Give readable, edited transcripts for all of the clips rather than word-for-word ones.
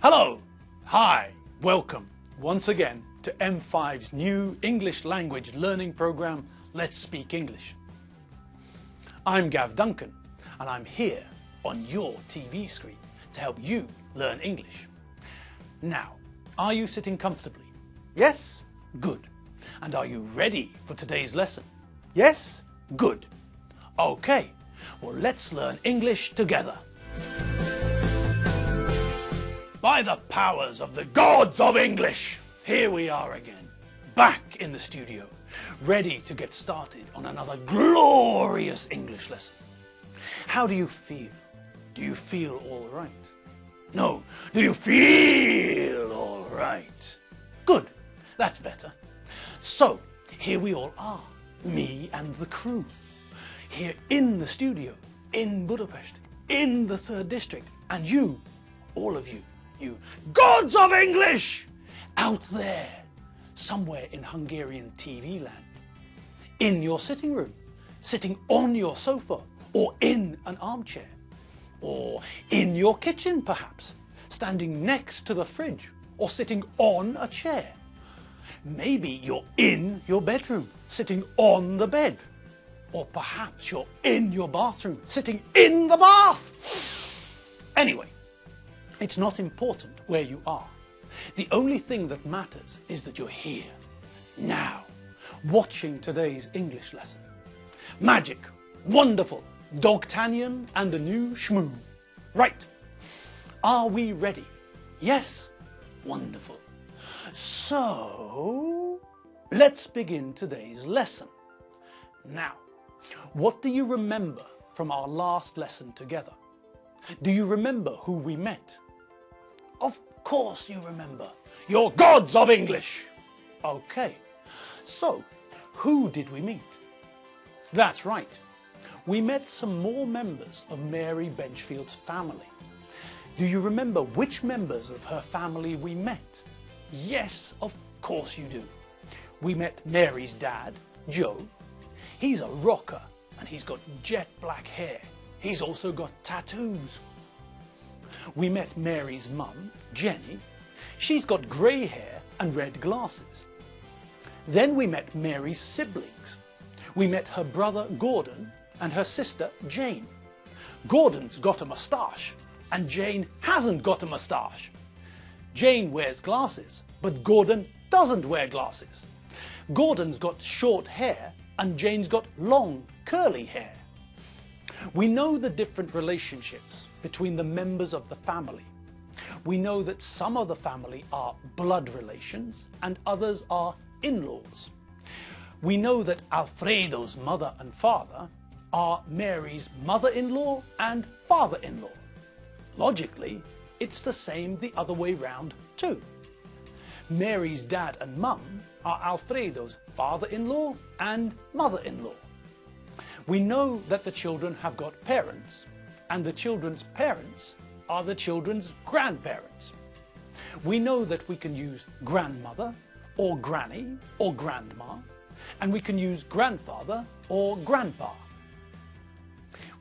Hello, hi, welcome once again to M5's new English language learning program, Let's Speak English. I'm Gav Duncan and I'm here on your TV screen to help you learn English. Now, are you sitting comfortably? Yes? Good. And are you ready for today's lesson? Yes? Good. Okay, well let's learn English together. By the powers of the gods of English, here we are again, back in the studio, ready to get started on another glorious English lesson. How do you feel? Do you feel all right? No, do you feel all right? Good, that's better. So, here we all are, me and the crew, here in the studio, in Budapest, in the 3rd District, and you, all of you, you gods of English, out there, somewhere in Hungarian TV land, in your sitting room, sitting on your sofa, or in an armchair, or in your kitchen perhaps, standing next to the fridge, or sitting on a chair. Maybe you're in your bedroom, sitting on the bed, or perhaps you're in your bathroom, sitting in the bath. Anyway, it's not important where you are. The only thing that matters is that you're here, now, watching today's English lesson. Magic, wonderful, Dogtanian and the new Shmoo. Right, are we ready? Yes? Wonderful. So, let's begin today's lesson. Now, what do you remember from our last lesson together? Do you remember who we met? Of course you remember. You're gods of English. Okay, so who did we meet? That's right. We met some more members of Mary Benchfield's family. Do you remember which members of her family we met? Yes, of course you do. We met Mary's dad, Joe. He's a rocker and he's got jet black hair. He's also got tattoos. We met Mary's mum, Jenny. She's got grey hair and red glasses. Then we met Mary's siblings. We met her brother Gordon and her sister Jane. Gordon's got a moustache and Jane hasn't got a moustache. Jane wears glasses, but Gordon doesn't wear glasses. Gordon's got short hair and Jane's got long, curly hair. We know the different relationships between the members of the family. We know that some of the family are blood relations and others are in-laws. We know that Alfredo's mother and father are Mary's mother-in-law and father-in-law. Logically, it's the same the other way round too. Mary's dad and mum are Alfredo's father-in-law and mother-in-law. We know that the children have got parents, and the children's parents are the children's grandparents. We know that we can use grandmother, or granny, or grandma, and we can use grandfather or grandpa.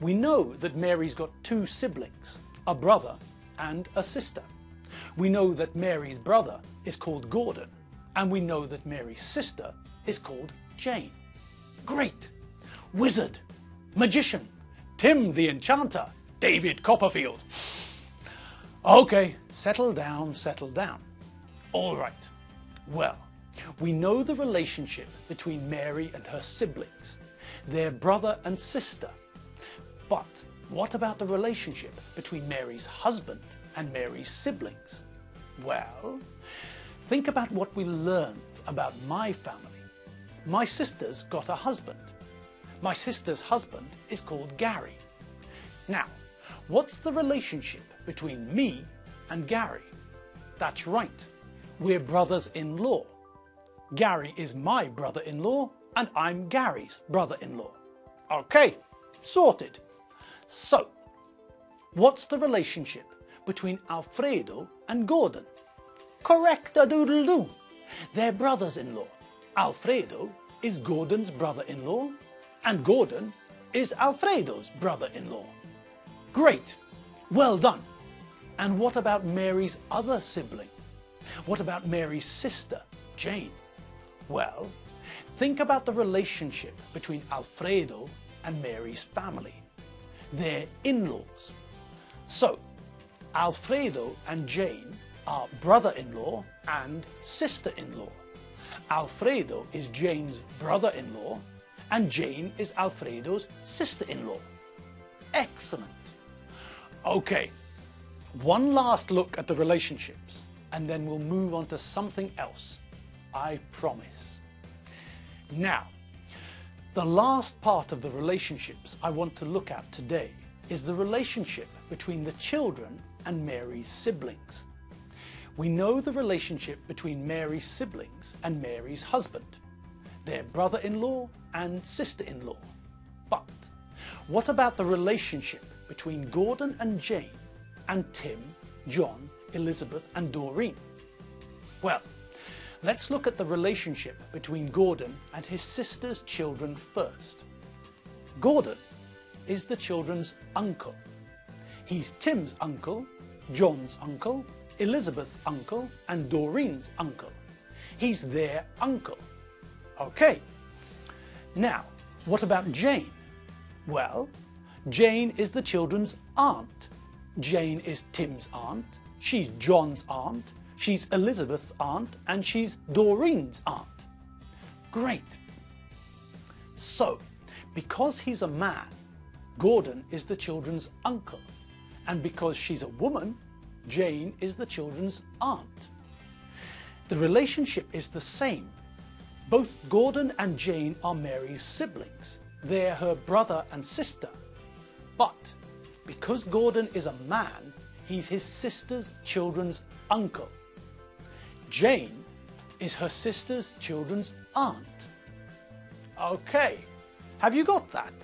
We know that Mary's got 2 siblings, a brother and a sister. We know that Mary's brother is called Gordon, and we know that Mary's sister is called Jane. Great! Wizard, magician, Tim the Enchanter, David Copperfield. Okay, settle down, settle down. All right, well, we know the relationship between Mary and her siblings. They're brother and sister. But what about the relationship between Mary's husband and Mary's siblings? Well, think about what we learned about my family. My sister's got a husband. My sister's husband is called Gary. Now, what's the relationship between me and Gary? That's right, we're brothers-in-law. Gary is my brother-in-law and I'm Gary's brother-in-law. Okay, sorted. So, what's the relationship between Alfredo and Gordon? Correct-a-doodle-doo. They're brothers-in-law. Alfredo is Gordon's brother-in-law and Gordon is Alfredo's brother-in-law. Great, well done. And what about Mary's other sibling? What about Mary's sister, Jane? Well, think about the relationship between Alfredo and Mary's family. They're in-laws. So, Alfredo and Jane are brother-in-law and sister-in-law. Alfredo is Jane's brother-in-law and Jane is Alfredo's sister-in-law. Excellent. Okay, one last look at the relationships and then we'll move on to something else, I promise. Now, the last part of the relationships I want to look at today is the relationship between the children and Mary's siblings. We know the relationship between Mary's siblings and Mary's husband. They're brother-in-law and sister-in-law. But what about the relationship between Gordon and Jane and Tim, John, Elizabeth and Doreen? Well, let's look at the relationship between Gordon and his sister's children first. Gordon is the children's uncle. He's Tim's uncle, John's uncle, Elizabeth's uncle and Doreen's uncle. He's their uncle. Okay. Now, what about Jane? Well, Jane is the children's aunt. Jane is Tim's aunt, she's John's aunt, she's Elizabeth's aunt, and she's Doreen's aunt. Great. So, because he's a man, Gordon is the children's uncle. And because she's a woman, Jane is the children's aunt. The relationship is the same. Both Gordon and Jane are Mary's siblings. They're her brother and sister. But because Gordon is a man, he's his sister's children's uncle. Jane is her sister's children's aunt. Okay, have you got that?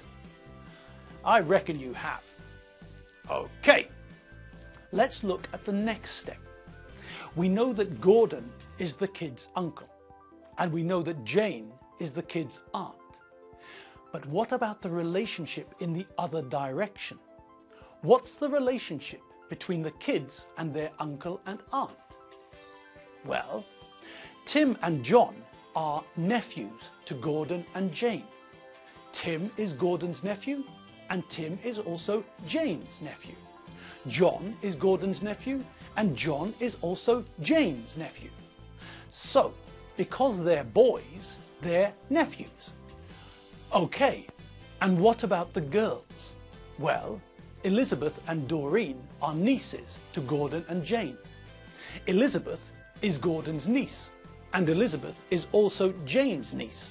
I reckon you have. Okay, let's look at the next step. We know that Gordon is the kid's uncle, and we know that Jane is the kid's aunt. But what about the relationship in the other direction? What's the relationship between the kids and their uncle and aunt? Well, Tim and John are nephews to Gordon and Jane. Tim is Gordon's nephew, and Tim is also Jane's nephew. John is Gordon's nephew, and John is also Jane's nephew. So, because they're boys, they're nephews. Okay, and what about the girls? Well, Elizabeth and Doreen are nieces to Gordon and Jane. Elizabeth is Gordon's niece, and Elizabeth is also Jane's niece.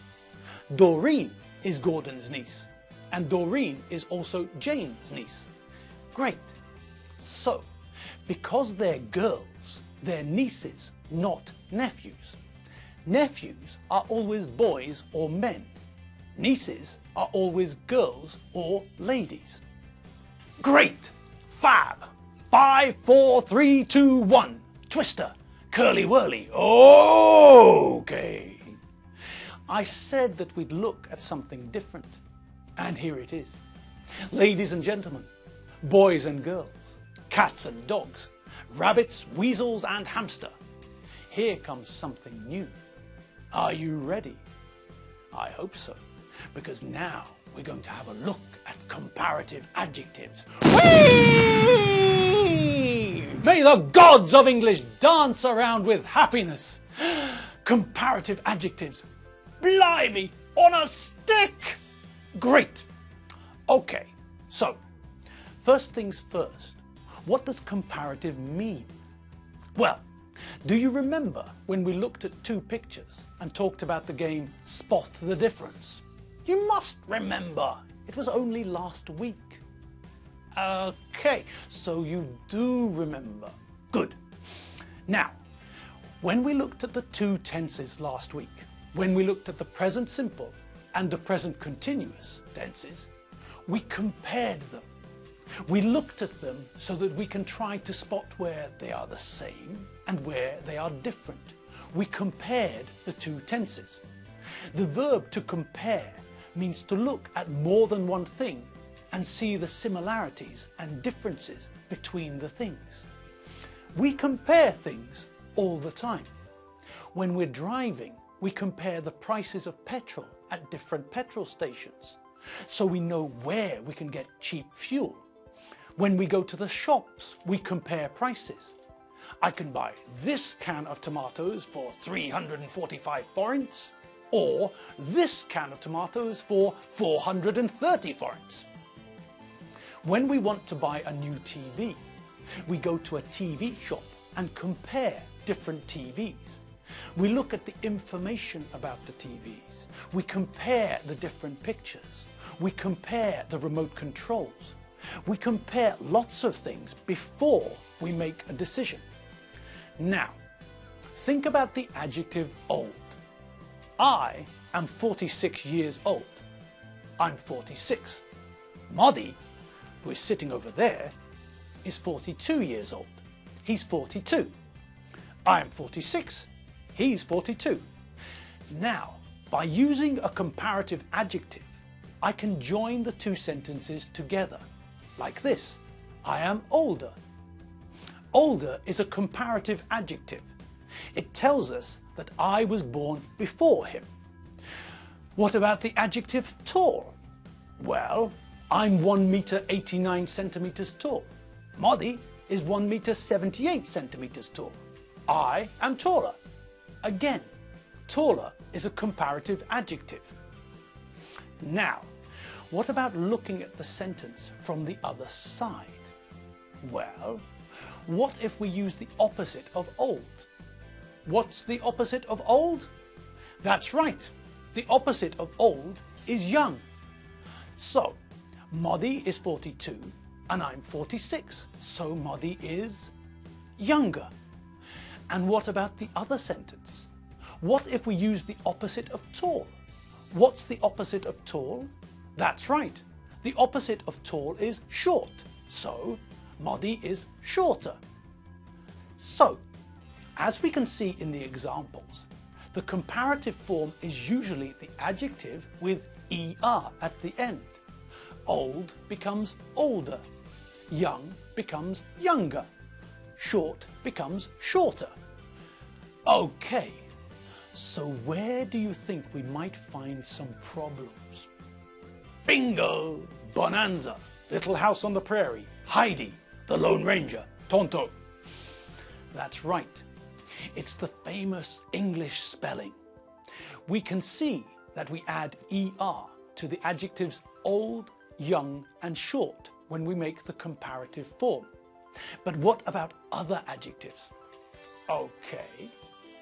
Doreen is Gordon's niece, and Doreen is also Jane's niece. Great. So, because they're girls, they're nieces, not nephews. Nephews are always boys or men. Nieces are always girls or ladies. Great! Fab! 5, 4, 3, 2, 1. Twister! Curly whirly! Okay! I said that we'd look at something different. And here it is. Ladies and gentlemen, boys and girls, cats and dogs, rabbits, weasels and hamster. Here comes something new. Are you ready? I hope so, because now we're going to have a look at comparative adjectives. Whee! May the gods of English dance around with happiness. Comparative adjectives. Blimey, on a stick! Great. Okay, so first things first, what does comparative mean? Well, do you remember when we looked at two pictures and talked about the game Spot the Difference? You must remember, it was only last week. Okay, so you do remember. Good. Now, when we looked at the two tenses last week, when we looked at the present simple and the present continuous tenses, we compared them. We looked at them so that we can try to spot where they are the same and where they are different. We compared the two tenses. The verb to compare means to look at more than one thing and see the similarities and differences between the things. We compare things all the time. When we're driving, we compare the prices of petrol at different petrol stations, so we know where we can get cheap fuel. When we go to the shops, we compare prices. I can buy this can of tomatoes for 345 forints, or this can of tomatoes for 430 forints. When we want to buy a new TV, we go to a TV shop and compare different TVs. We look at the information about the TVs. We compare the different pictures. We compare the remote controls. We compare lots of things before we make a decision. Now, think about the adjective old. I am 46 years old. I'm 46. Modi, who is sitting over there, is 42 years old. He's 42. I'm 46. He's 42. Now, by using a comparative adjective, I can join the two sentences together, like this. I am older. Older is a comparative adjective. It tells us that I was born before him. What about the adjective tall? Well, I'm 1 meter 89 centimeters tall. Modi is 1 meter 78 centimeters tall. I am taller. Again, taller is a comparative adjective. Now, what about looking at the sentence from the other side? Well, what if we use the opposite of old? What's the opposite of old? That's right, the opposite of old is young. So, Modi is 42 and I'm 46, so Modi is younger. And what about the other sentence? What if we use the opposite of tall? What's the opposite of tall? That's right, the opposite of tall is short, so Modi is shorter. So, as we can see in the examples, the comparative form is usually the adjective with er at the end. Old becomes older, young becomes younger, short becomes shorter. Okay, so where do you think we might find some problems? Bingo! Bonanza, Little House on the Prairie, Heidi, The Lone Ranger, Tonto. That's right, it's the famous English spelling. We can see that we add er to the adjectives old, young and short when we make the comparative form. But what about other adjectives? Okay,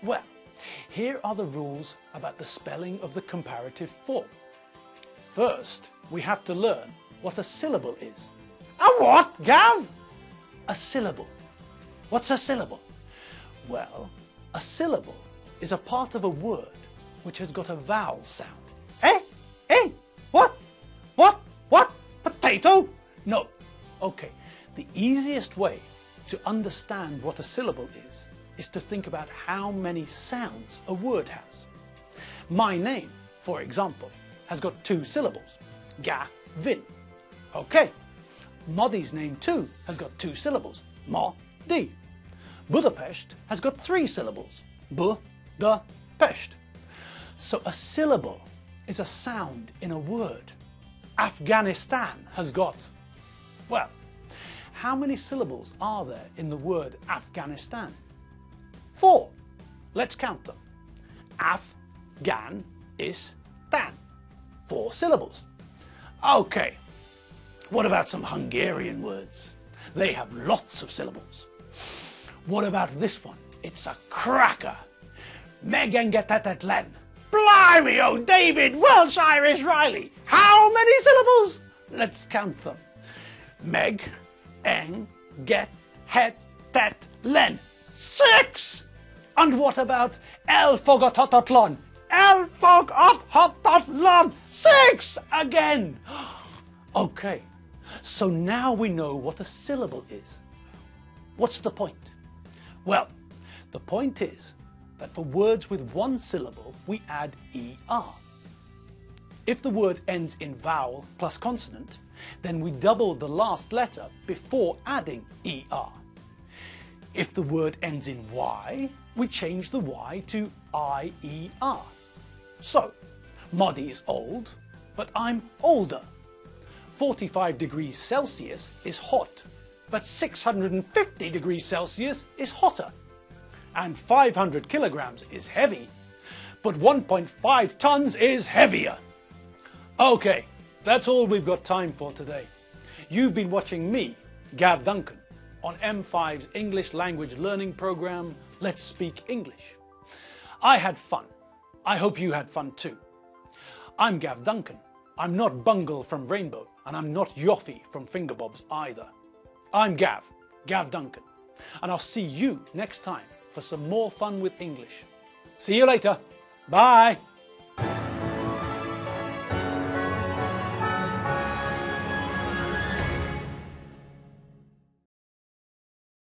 well, here are the rules about the spelling of the comparative form. First, we have to learn what a syllable is. A what, Gav? A syllable. What's a syllable? Well, a syllable is a part of a word which has got a vowel sound. Eh? Eh? What? What? What? Potato? No. Okay, the easiest way to understand what a syllable is to think about how many sounds a word has. My name, for example, has got 2 syllables. Ga-vin. Okay. Modi's name too has got 2 syllables. Mo-di. Budapest has got 3 syllables. Bu-da-pest. So a syllable is a sound in a word. Afghanistan has got, well, how many syllables are there in the word Afghanistan? 4. Let's count them. Afghan-is-tan. 4 syllables. Okay, what about some Hungarian words? They have lots of syllables. What about this one? It's a cracker. Megengetetetlen. Blimey, oh David, Welsh, Irish, Riley. How many syllables? Let's count them. Meg, eng, get, het, tet, len. 6! And what about elfogotototlon? Elfogotototlon. 6 again. Okay, so now we know what a syllable is. What's the point? Well, the point is that for words with 1 syllable, we add er. If the word ends in vowel plus consonant, then we double the last letter before adding er. If the word ends in Y, we change the Y to I-E-R. So, Moddy's old, but I'm older. 45 degrees Celsius is hot, but 650 degrees Celsius is hotter. And 500 kilograms is heavy, but 1.5 tons is heavier. Okay, that's all we've got time for today. You've been watching me, Gav Duncan, on M5's English language learning program, Let's Speak English. I had fun. I hope you had fun too. I'm Gav Duncan. I'm not Bungle from Rainbow, and I'm not Yoffie from Fingerbobs either. I'm Gav Duncan, and I'll see you next time for some more fun with English. See you later. Bye.